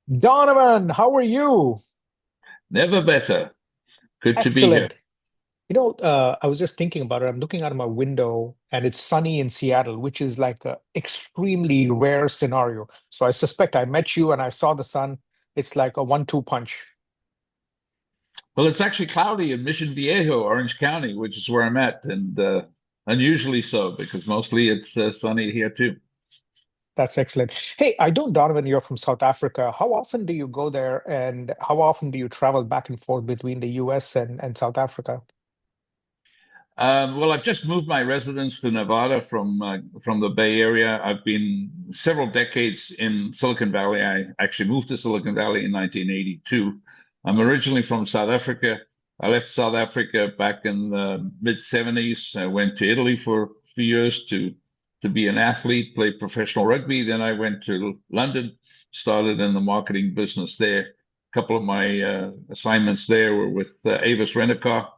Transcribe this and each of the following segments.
Donovan, how are you? Never better. Good to be here. Excellent. I was just thinking about it. I'm looking out of my window and it's sunny in Seattle, which is like a extremely rare scenario. So I suspect I met you and I saw the sun. It's like a 1-2 punch. Well, it's actually cloudy in Mission Viejo, Orange County, which is where I'm at, and unusually so because mostly it's sunny here too. That's excellent. Hey, I know, Donovan, you're from South Africa. How often do you go there and how often do you travel back and forth between the US and South Africa? Well, I've just moved my residence to Nevada from the Bay Area. I've been several decades in Silicon Valley. I actually moved to Silicon Valley in 1982. I'm originally from South Africa. I left South Africa back in the mid 70s. I went to Italy for a few years to be an athlete, played professional rugby. Then I went to London, started in the marketing business there. A couple of my assignments there were with Avis Rent-A-Car,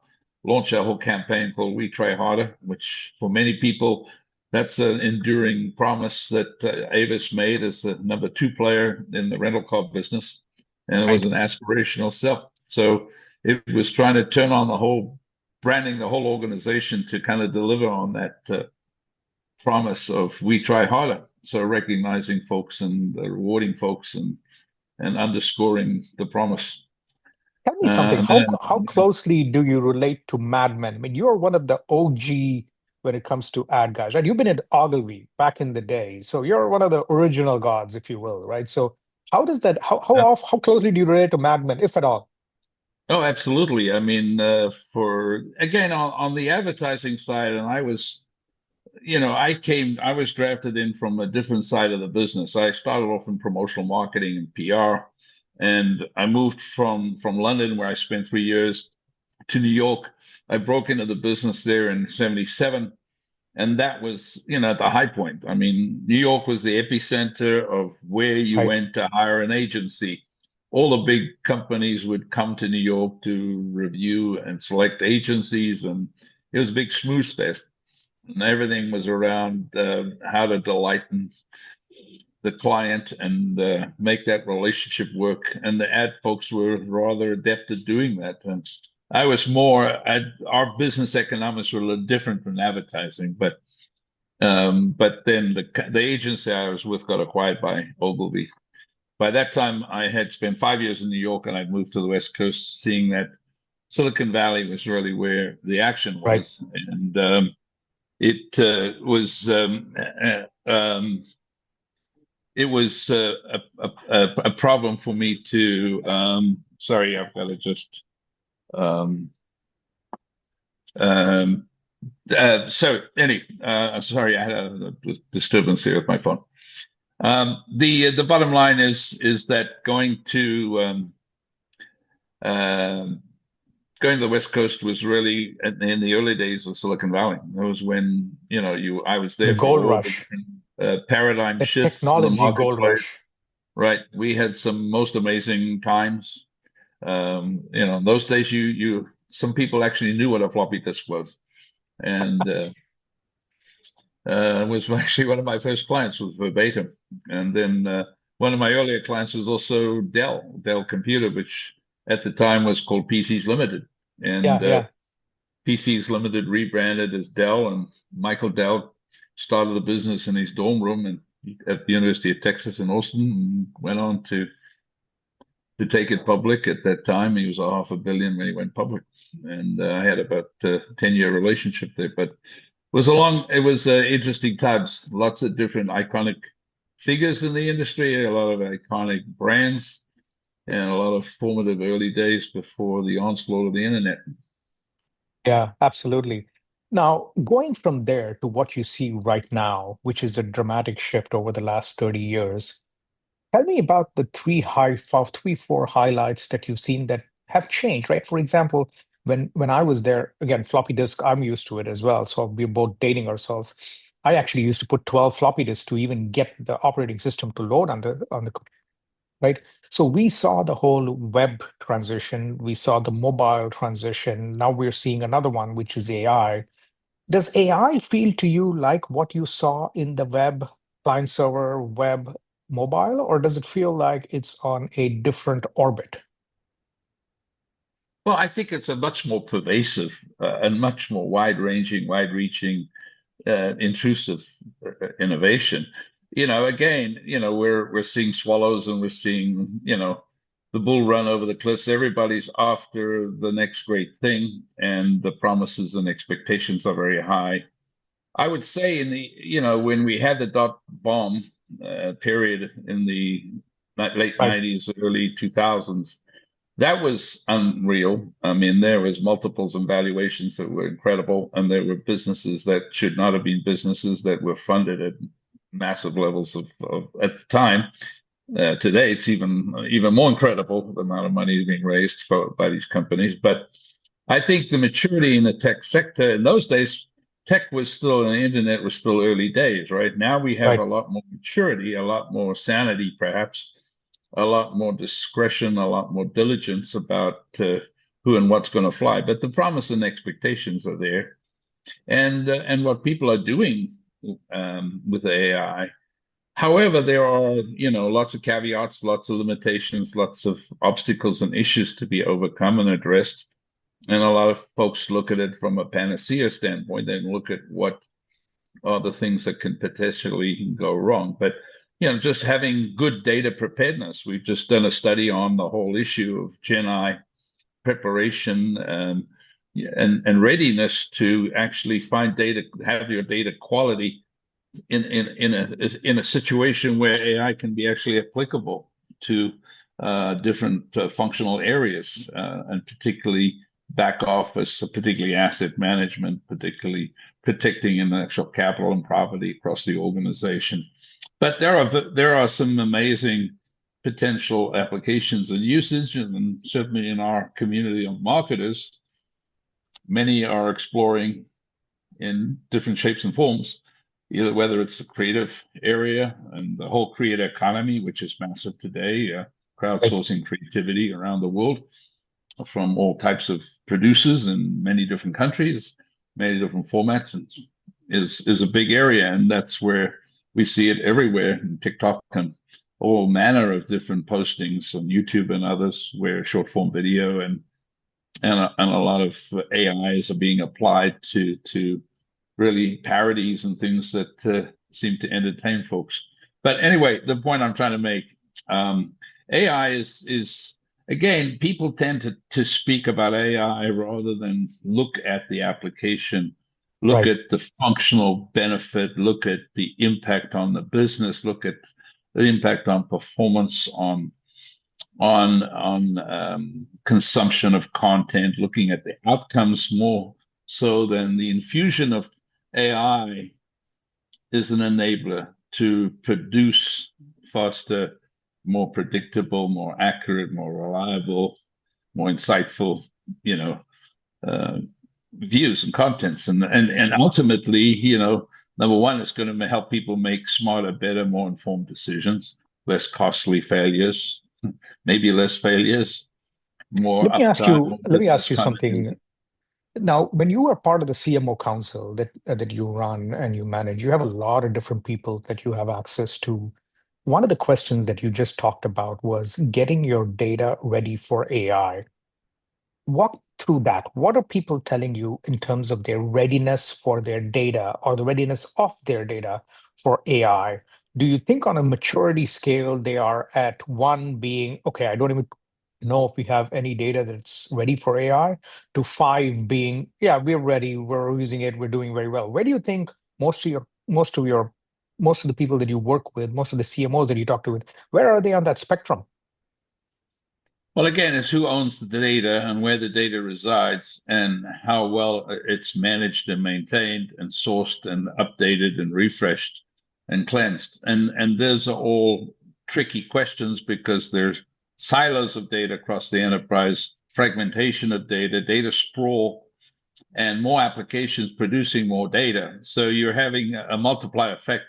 launched a whole campaign called We Try Harder, which for many people, that's an enduring promise that Avis made as the number two player in the rental car business. And it was Right. an aspirational sell. So it was trying to turn on the whole branding, the whole organization to kind of deliver on that promise of we try harder. So recognizing folks and rewarding folks and underscoring the promise. Tell me something. And How then closely do you relate to Mad Men? I mean, you're one of the OG when it comes to ad guys, right? You've been at Ogilvy back in the day, so you're one of the original gods, if you will, right? So how does that? How closely do you relate to Mad Men, if at all? Oh, absolutely. I mean, for again on the advertising side, and I was, I was drafted in from a different side of the business. I started off in promotional marketing and PR, and I moved from London, where I spent 3 years, to New York. I broke into the business there in '77, and that was, at the high point. I mean, New York was the epicenter of where you Right. went to hire an agency. All the big companies would come to New York to review and select agencies, and it was a big schmooze fest. And everything was around how to delight the client and make that relationship work. And the ad folks were rather adept at doing that. And I was more at our business economics were a little different from advertising, but then the agency I was with got acquired by Ogilvy. By that time, I had spent 5 years in New York, and I'd moved to the West Coast, seeing that Silicon Valley was really where the action Right. was, and it was it was a problem for me to. Sorry, I've got to just. Um, um, so anyway, sorry, I had a disturbance here with my phone. The bottom line is that um, going to the West Coast was really in the early days of Silicon Valley. That was when you I was The there for gold all the rush, different paradigm the shifts in the technology gold marketplace. rush. Right, we had some most amazing times. In those days, you some people actually knew what a floppy disk was, and was actually one of my first clients was Verbatim, and then one of my earlier clients was also Dell Computer, which at the time was called PCs Limited, and Yeah, yeah. PCs Limited rebranded as Dell, and Michael Dell started the business in his dorm room and at the University of Texas in Austin, and went on to take it public. At that time, he was a half a billion when he went public, and I had about 10-year relationship there, but it was interesting times. Lots of different iconic figures in the industry, a lot of iconic brands, and a lot of formative early days before the onslaught of the internet. Yeah, absolutely. Now, going from there to what you see right now, which is a dramatic shift over the last 30 years, tell me about the three, four highlights that you've seen that have changed, right? For example, when I was there, again, floppy disk, I'm used to it as well. So we're both dating ourselves. I actually used to put 12 floppy disks to even get the operating system to load on the right? So we saw the whole web transition, we saw the mobile transition. Now we're seeing another one, which is AI. Does AI feel to you like what you saw in the web, client server, web? mobile, or does it feel like it's on a different orbit? Well, I think it's a much more pervasive and much more wide-ranging, wide-reaching, intrusive innovation. Again, we're seeing swallows and we're seeing, the bull run over the cliffs. Everybody's after the next great thing, and the promises and expectations are very high. I would say when we had the dot bomb period in the late Right. 90s, early 2000s, that was unreal. I mean, there was multiples and valuations that were incredible, and there were businesses that should not have been businesses that were funded at massive levels of at the time. Today, it's even more incredible the amount of money being raised by these companies. But I think the maturity in the tech sector in those days, tech was still, and the internet was still early days, right? Now we have a Right. lot more maturity, a lot more sanity, perhaps, a lot more discretion, a lot more diligence about who and what's going to fly. But the promise and expectations are there, and what people are doing with AI. However, there are lots of caveats, lots of limitations, lots of obstacles and issues to be overcome and addressed. And a lot of folks look at it from a panacea standpoint and look at what are the things that can potentially go wrong. But just having good data preparedness. We've just done a study on the whole issue of Gen I preparation and readiness to actually find data, have your data quality in a situation where AI can be actually applicable to different functional areas, and particularly back office, particularly asset management, particularly protecting intellectual capital and property across the organization. But there are some amazing potential applications and usage, and certainly in our community of marketers, many are exploring in different shapes and forms, either whether it's the creative area and the whole creative economy, which is massive today, Right. crowdsourcing creativity around the world from all types of producers in many different countries, many different formats, and is a big area, and that's where we see it everywhere in TikTok and all manner of different postings on YouTube and others, where short form video and a lot of AIs are being applied to really parodies and things that seem to entertain folks. But anyway, the point I'm trying to make, AI is again, people tend to speak about AI rather than look at the application, look Right. at the functional benefit, look at the impact on the business, look at the impact on performance, on consumption of content, looking at the outcomes more so than the infusion of AI is an enabler to produce faster, more predictable, more accurate, more reliable, more insightful, you know, uh, views and contents, and ultimately, number one, it's going to help people make smarter, better, more informed decisions, less costly failures, maybe less failures, more uptime, more Let me business ask you something. continuity. Now, when you are part of the CMO Council that you run and you manage, you have a lot of different people that you have access to. One of the questions that you just talked about was getting your data ready for AI. Walk through that. What are people telling you in terms of their readiness for their data or the readiness of their data for AI? Do you think on a maturity scale, they are at one being, okay, I don't even know if we have any data that's ready for AI, to five being, yeah, we're ready, we're using it, we're doing very well. Where do you think most of the people that you work with, most of the CMOs that you talk to, where are they on that spectrum? Well, again, it's who owns the data and where the data resides and how well it's managed and maintained and sourced and updated and refreshed and cleansed. And those are all tricky questions because there's silos of data across the enterprise, fragmentation of data, data sprawl, and more applications producing more data. So you're having a multiplier effect.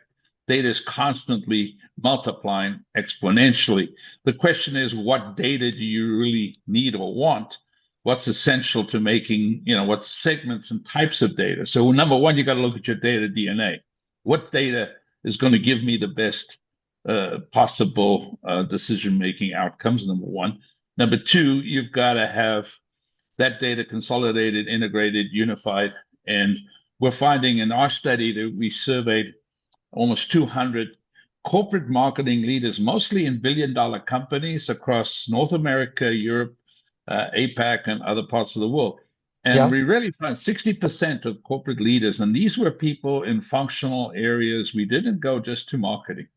Data is constantly multiplying exponentially. The question is, what data do you really need or want? What's essential to making, what segments and types of data? So number one, you got to look at your data DNA. What data is going to give me the best possible decision-making outcomes, number one. Number two, you've got to have that data consolidated, integrated, unified. And we're finding in our study that we surveyed almost 200 corporate marketing leaders, mostly in billion-dollar companies across North America, Europe, APAC, and other parts of the world. And Yeah. we really found 60% of corporate leaders, and these were people in functional areas. We didn't go just to marketing.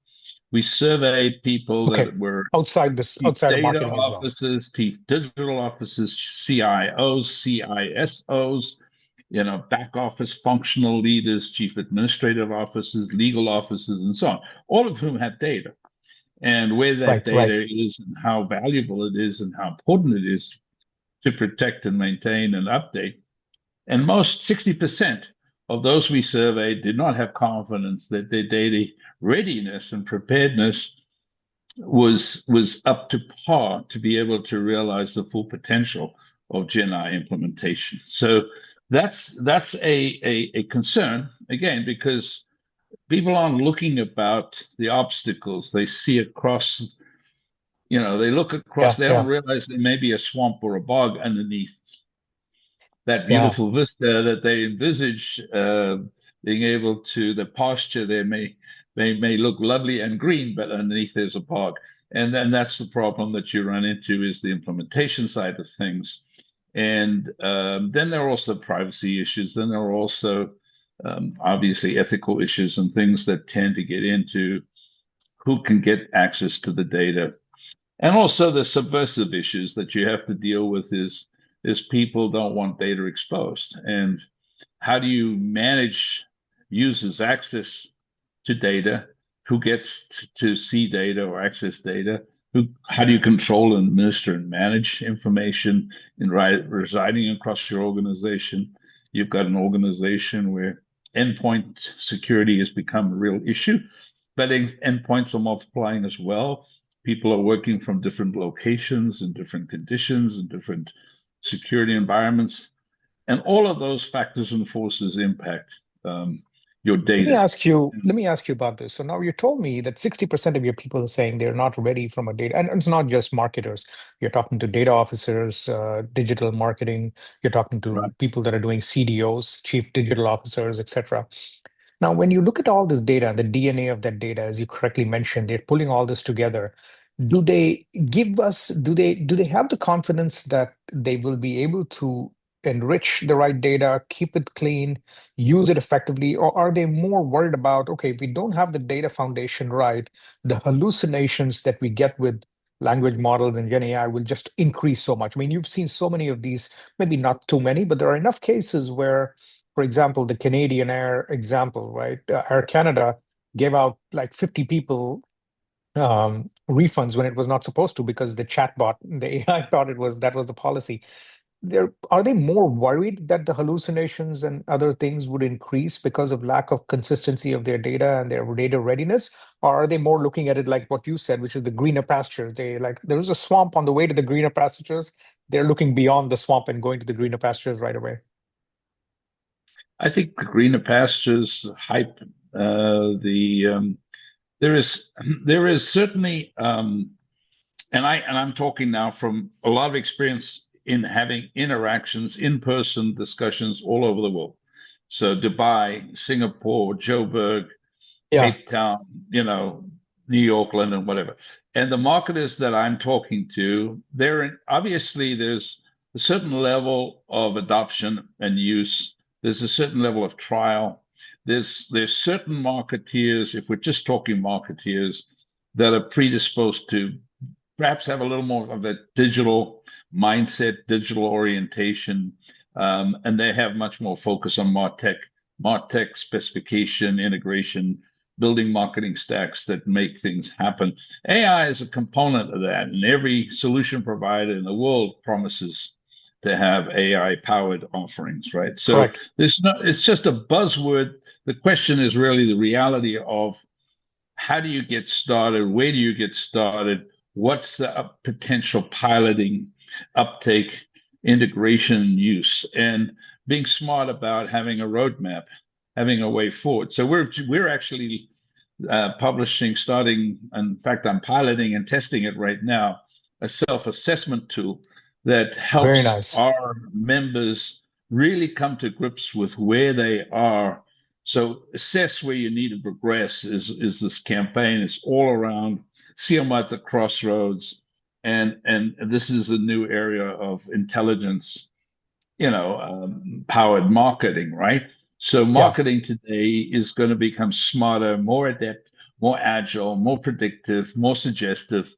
We surveyed people Okay. that were chief Outside of data marketing as well. officers, chief digital officers, CIOs, CISOs, back office functional leaders, chief administrative officers, legal officers, and so on, all of whom have data. And where that Right, right. data is and how valuable it is and how important it is to protect and maintain and update. And most 60% of those we surveyed did not have confidence that their data readiness and preparedness was up to par to be able to realize the full potential of Gen AI implementation. So that's a concern again because people aren't looking about the obstacles. They see across, they look across. Yeah, They don't yeah, realize there may be a swamp or a bog underneath that yeah, beautiful vista that they envisage being able to the pasture there may look lovely and green, but underneath there's a bog. And then that's the problem that you run into is the implementation side of things. And then there are also privacy issues. Then there are also obviously ethical issues and things that tend to get into who can get access to the data. And also the subversive issues that you have to deal with is people don't want data exposed. And how do you manage users' access to data? Who gets to see data or access data? How do you control and administer and manage information residing across your organization? You've got an organization where endpoint security has become a real issue, but endpoints are multiplying as well. People are working from different locations and different conditions and different security environments. And all of those factors and forces impact your data. let me ask you about this. So now you told me that 60% of your people are saying they're not ready from a data, and it's not just marketers. You're talking to data officers, digital marketing, you're talking Right. to people that are doing CDOs, chief digital officers, etc. Now, when you look at all this data, the DNA of that data, as you correctly mentioned, they're pulling all this together. Do they have the confidence that they will be able to enrich the right data, keep it clean, use it effectively, or are they more worried about, okay, if we don't have the data foundation right, the hallucinations that we get with language models and Gen AI will just increase so much? I mean, you've seen so many of these, maybe not too many, but there are enough cases where, for example, the Canadian Air example, right? Air Canada gave out like 50 people refunds when it was not supposed to because the chatbot, the AI thought that was the policy. Are they more worried that the hallucinations and other things would increase because of lack of consistency of their data and their data readiness? Or are they more looking at it like what you said, which is the greener pastures? They like there's a swamp on the way to the greener pastures. They're looking beyond the swamp and going to the greener pastures right away. I think the greener pastures hype, the there is there is certainly and I'm talking now from a lot of experience in having interactions, in-person discussions all over the world. So Dubai, Singapore, Joburg, Yeah, Cape Town, New York, London, whatever. And the marketers that I'm talking to, obviously there's a certain level of adoption and use. There's a certain level of trial. There's certain marketeers, if we're just talking marketeers, that are predisposed to perhaps have a little more of a digital mindset, digital orientation, and they have much more focus on MarTech specification, integration, building marketing stacks that make things happen. AI is a component of that, and every solution provider in the world promises to have AI-powered offerings, right? So correct. it's just a buzzword. The question is really the reality of how do you get started? Where do you get started? What's the potential piloting, uptake, integration, use, and being smart about having a roadmap, having a way forward. So we're actually publishing, starting, in fact, I'm piloting and testing it right now, a self-assessment tool that Very helps nice. our members really come to grips with where they are. So assess where you need to progress is this campaign. It's all around see them at the crossroads. And this is a new area of intelligence, powered marketing, right? So Yeah, marketing today is going to become smarter, more adept, more agile, more predictive, more suggestive,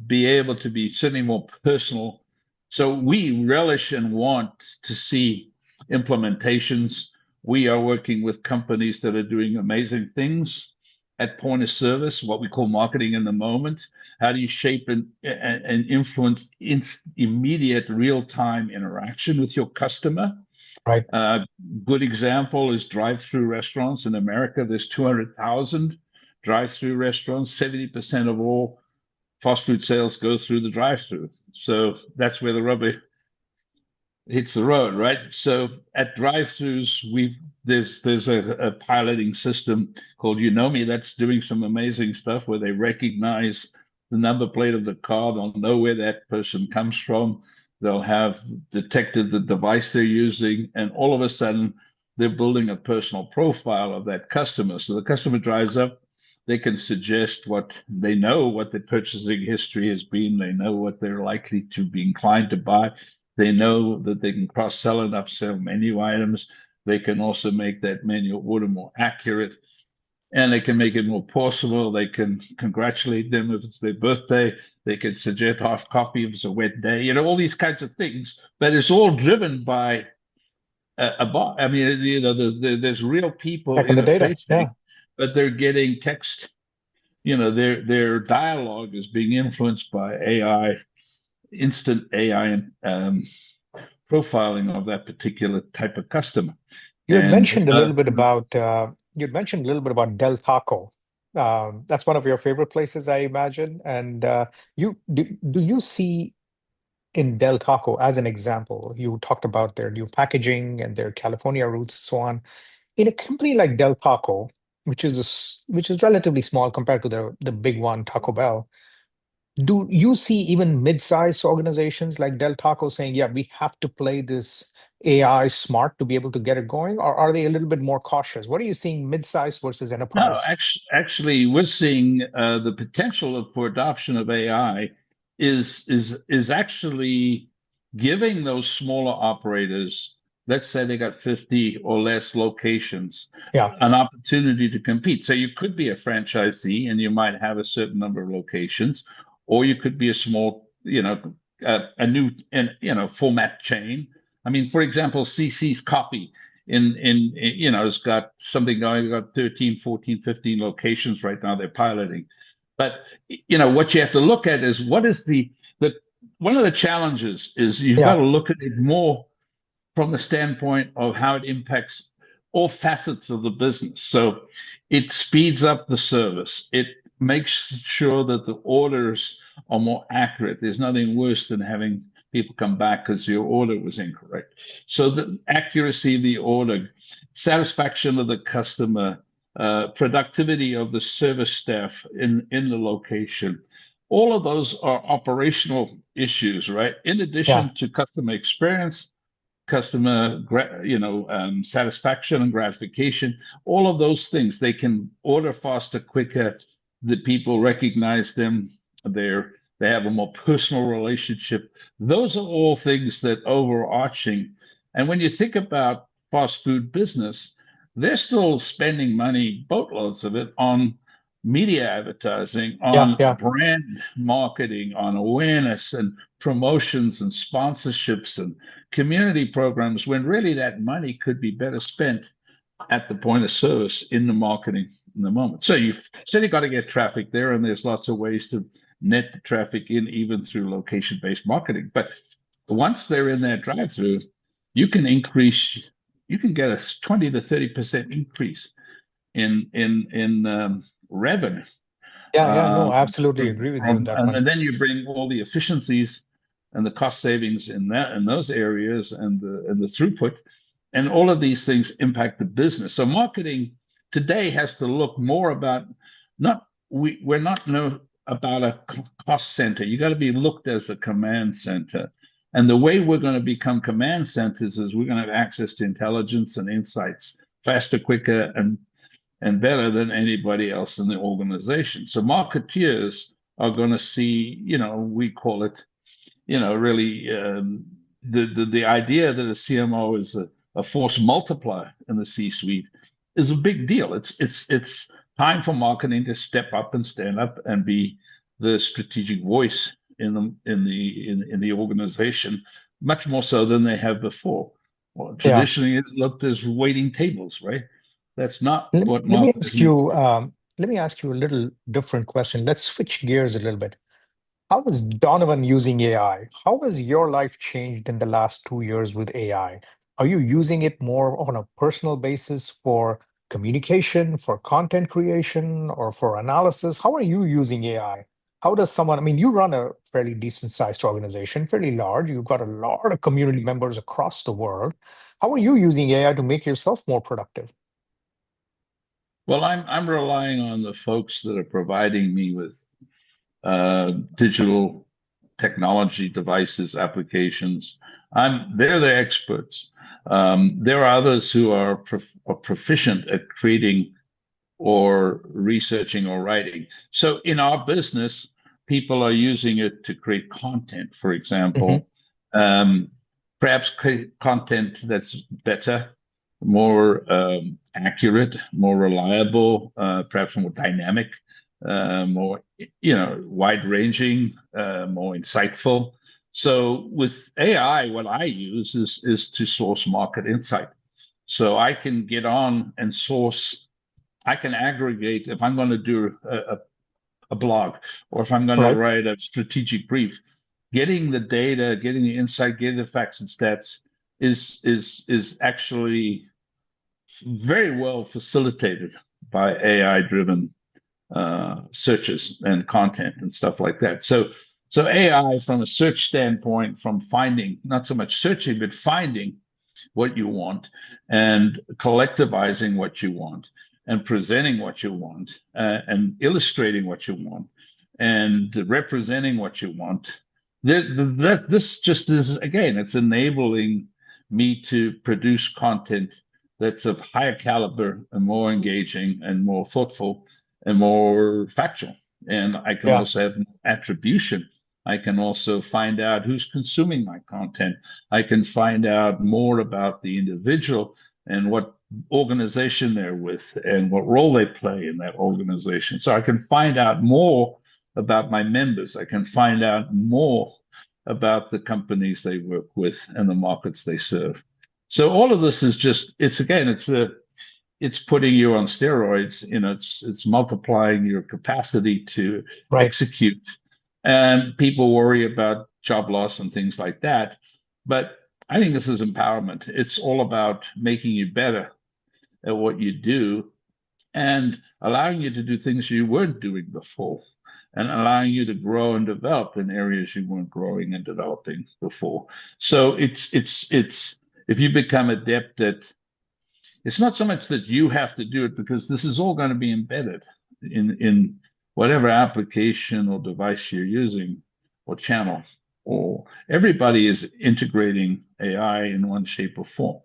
be able to be certainly more personal. So we relish and want to see implementations. We are working with companies that are doing amazing things at point of service, what we call marketing in the moment. How do you shape and influence immediate real-time interaction with your customer? right. Uh, Good example is drive-through restaurants in America. There's 200,000 drive-through restaurants. 70% of all fast food sales go through the drive-through. So that's where the rubber hits the road, right? So at drive-throughs, there's a piloting system called Me that's doing some amazing stuff where they recognize the number plate of the car. They'll know where that person comes from. They'll have detected the device they're using, and all of a sudden they're building a personal profile of that customer. So the customer drives up, they can suggest what they know, what their purchasing history has been. They know what they're likely to be inclined to buy. They know that they can cross-sell and upsell menu items. They can also make that menu order more accurate, and they can make it more possible. They can congratulate them if it's their birthday. They can suggest half coffee if it's a wet day. All these kinds of things. But it's all driven by a bot. I mean, there's real people Back in the data. interfacing, Yeah. but they're getting text. Their dialogue is being influenced by AI, instant AI profiling of that particular type of customer. You had And mentioned a little bit about Del Taco. That's one of your favorite places, I imagine. And do you see in Del Taco as an example? You talked about their new packaging and their California roots, so on. In a company like Del Taco, which is relatively small compared to the big one, Taco Bell, do you see even mid-sized organizations like Del Taco saying, yeah, we have to play this AI smart to be able to get it going? Or are they a little bit more cautious? What are you seeing mid-sized versus no, enterprise? actually, we're seeing the potential for adoption of AI is actually giving those smaller operators, let's say they got 50 or less locations, Yeah, an opportunity to compete. So you could be a franchisee and you might have a certain number of locations, or you could be a small, a new and format chain. I mean, for example, CC's Coffee it's got something going, got 13, 14, 15 locations right now they're piloting. But what you have to look at is what is the one of the challenges is you've got yeah, to look at it more from the standpoint of how it impacts all facets of the business. So it speeds up the service. It makes sure that the orders are more accurate. There's nothing worse than having people come back because your order was incorrect. So the accuracy of the order, satisfaction of the customer, productivity of the service staff in the location. All of those are operational issues, right? In yeah, addition to customer experience, customer satisfaction and gratification, all of those things. They can order faster, quicker. The people recognize them. They have a more personal relationship. Those are all things that overarching. And when you think about fast food business, they're still spending money, boatloads of it, on media advertising, yeah, on yeah, brand marketing, on awareness and promotions and sponsorships and community programs, when really that money could be better spent at the point of service in the marketing in the moment. So you've certainly got to get traffic there, and there's lots of ways to net the traffic in, even through location-based marketing. But once they're in that drive-through, you can increase, you can get a 20 to 30% increase in revenue yeah, yeah. No, um, I absolutely agree with you on that one. and then you bring all the efficiencies and the cost savings in those areas and the throughput, and all of these things impact the business. So marketing today has to look more about not we're not no about a cost center. You got to be looked as a command center. And the way we're going to become command centers is we're going to have access to intelligence and insights faster, quicker, and better than anybody else in the organization. So marketeers are going to see, we call it, really the idea that a CMO is a force multiplier in the C-suite is a big deal. It's time for marketing to step up and stand up and be the strategic voice in the organization, much more so than they have before. Well, Yeah. traditionally, it looked as waiting tables, right? That's not Let, what let me marketers ask need to you, do. let me ask you a little different question. Let's switch gears a little bit. How is Donovan using AI? How has your life changed in the last 2 years with AI? Are you using it more on a personal basis for communication, for content creation, or for analysis? How are you using AI? How does someone, I mean, you run a fairly decent sized organization, fairly large. You've got a lot of community members across the world. How are you using AI to make yourself more productive? Well, I'm relying on the folks that are providing me with digital technology devices, applications. They're the experts. There are others who are proficient at creating or researching or writing. So in our business, people are using it to create content, for Hmm. example, um, perhaps create content that's better, more accurate, more reliable, perhaps more dynamic, more wide-ranging, more insightful. So with AI, what I use is to source market insight. So I can get on and source I can aggregate if I'm going to do a blog or if I'm going to Right. write a strategic brief, getting the data, getting the insight, getting the facts and stats is actually very well facilitated by AI driven searches and content and stuff like that. So AI from a search standpoint, from finding not so much searching but finding what you want and collectivizing what you want and presenting what you want and illustrating what you want and representing what you want. This just is, again, it's enabling me to produce content that's of higher caliber and more engaging and more thoughtful and more factual. And I can Yeah. also have attribution. I can also find out who's consuming my content. I can find out more about the individual and what organization they're with and what role they play in that organization. So I can find out more about my members. I can find out more about the companies they work with and the markets they serve. So all of this is just it's putting you on steroids. It's multiplying your capacity to Right. execute. And people worry about job loss and things like that. But I think this is empowerment. It's all about making you better at what you do and allowing you to do things you weren't doing before and allowing you to grow and develop in areas you weren't growing and developing before. So it's if you become adept at it's not so much that you have to do it because this is all going to be embedded in whatever application or device you're using or channel, or everybody is integrating AI in one shape or form.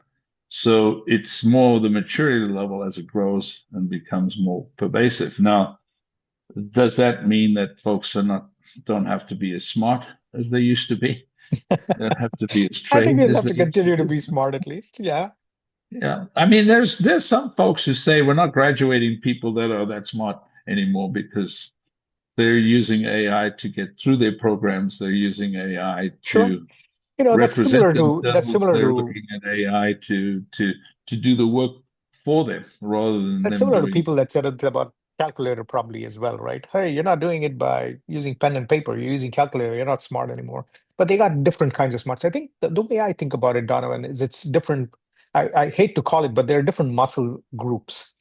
So it's more the maturity level as it grows and becomes more pervasive. Now, does that mean that folks don't have to be as smart as they used to be? They don't have to be as I think trained we'll as have they to used to continue to be? be smart at least. Yeah. Yeah, I mean, there's some folks who say we're not graduating people that are that smart anymore because they're using AI to get through their programs. They're using AI Sure. to represent That's themselves. similar They're to looking at AI to do the work for them rather than That's them similar to doing. people that said it about calculator probably as well, right? Hey, you're not doing it by using pen and paper. You're using calculator. You're not smart anymore. But they got different kinds of smarts. I think the way I think about it, Donovan, is it's different. I hate to call it, but there are different muscle groups.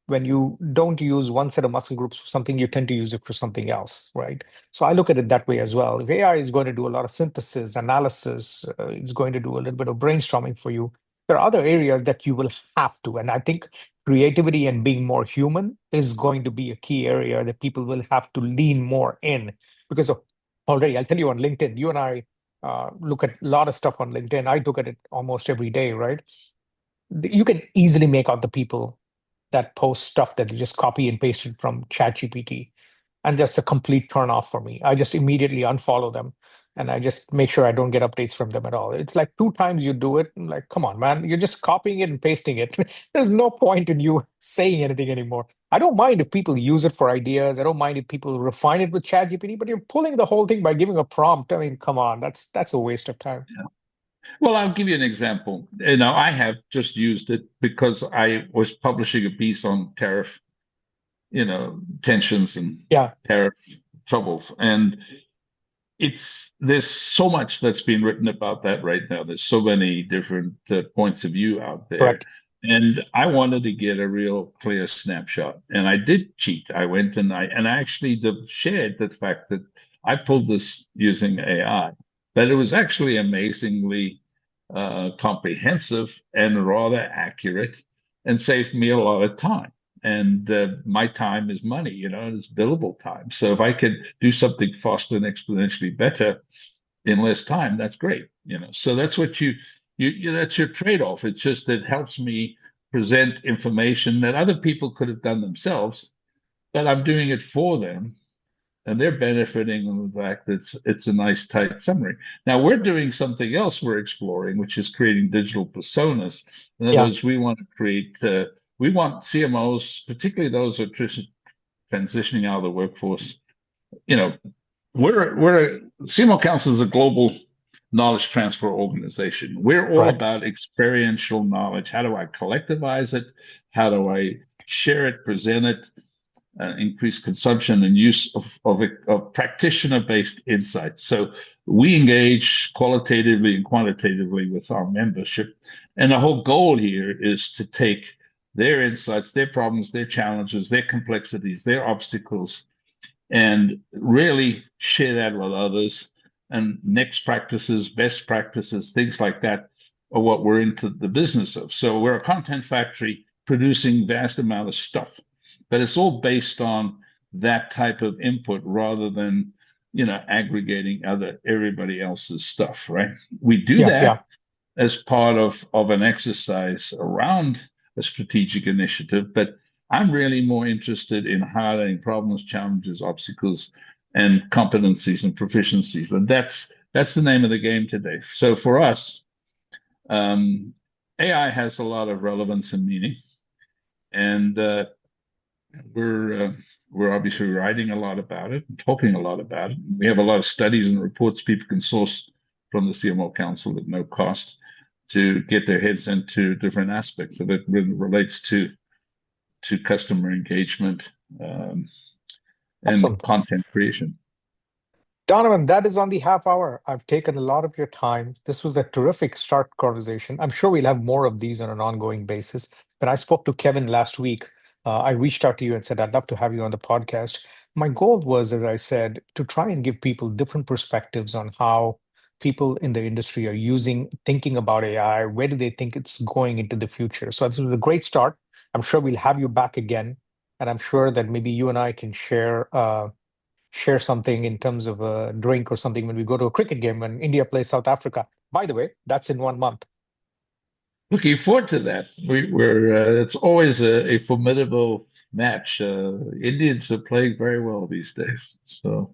When you don't use one set of muscle groups for something, you tend to use it for something else, right? So I look at it that way as well. If AI is going to do a lot of synthesis, analysis, it's going to do a little bit of brainstorming for you. There are other areas that you will have to. And I think creativity and being more human is going to be a key area that people will have to lean more in because of already, I'll tell you on LinkedIn, you and I look at a lot of stuff on LinkedIn. I look at it almost every day, right? You can easily make out the people that post stuff that they just copy and pasted from ChatGPT, and just a complete turn off for me. I just immediately unfollow them and I just make sure I don't get updates from them at all. It's like two times you do it, and like, come on, man, you're just copying it and pasting it. There's no point in you saying anything anymore. I don't mind if people use it for ideas. I don't mind if people refine it with ChatGPT, but you're pulling the whole thing by giving a prompt. I mean, come on, that's a waste of time. Well, I'll give you an example. I have just used it because I was publishing a piece on tariff, tensions and Yeah, tariff troubles. And there's so much that's been written about that right now. There's so many different points of view out there. correct. And I wanted to get a real clear snapshot. And I did cheat. I went and I actually shared the fact that I pulled this using AI, but it was actually amazingly comprehensive and rather accurate and saved me a lot of time. And my time is money, and it's billable time. So if I could do something faster and exponentially better in less time, that's great. So that's what that's your trade-off. It's just it helps me present information that other people could have done themselves, but I'm doing it for them, and they're benefiting from the fact that it's a nice tight summary. Now we're doing something else we're exploring, which is creating digital personas. In other Yeah, words, we want to we want CMOs, particularly those who are transitioning out of the workforce. You know, CMO Council is a global knowledge transfer organization. We're all correct. about experiential knowledge. How do I collectivize it? How do I share it, present it, increase consumption and use of practitioner-based insights. So we engage qualitatively and quantitatively with our membership. And the whole goal here is to take their insights, their problems, their challenges, their complexities, their obstacles, and really share that with others. And next practices, best practices, things like that are what we're into the business of. So we're a content factory producing vast amount of stuff, but it's all based on that type of input rather than aggregating everybody else's stuff, right? We do Yeah, yeah. that as part of an exercise around a strategic initiative, but I'm really more interested in highlighting problems, challenges, obstacles, and competencies and proficiencies. And that's the name of the game today. So for us, um, AI has a lot of relevance and meaning, and we're uh, we're obviously writing a lot about it and talking a lot about it. We have a lot of studies and reports people can source from the CMO Council at no cost to get their heads into different aspects of it when it relates to customer engagement and Awesome. content creation. Donovan, that is on the half hour. I've taken a lot of your time. This was a terrific start conversation. I'm sure we'll have more of these on an ongoing basis. When I spoke to Kevin last week, I reached out to you and said, I'd love to have you on the podcast. My goal was, as I said, to try and give people different perspectives on how people in the industry are thinking about AI. Where do they think it's going into the future? So this was a great start. I'm sure we'll have you back again. And I'm sure that maybe you and I can share something in terms of a drink or something when we go to a cricket game when India plays South Africa. By the way, that's in 1 month. Looking forward to that. It's always a formidable match. Indians are playing very well these days. So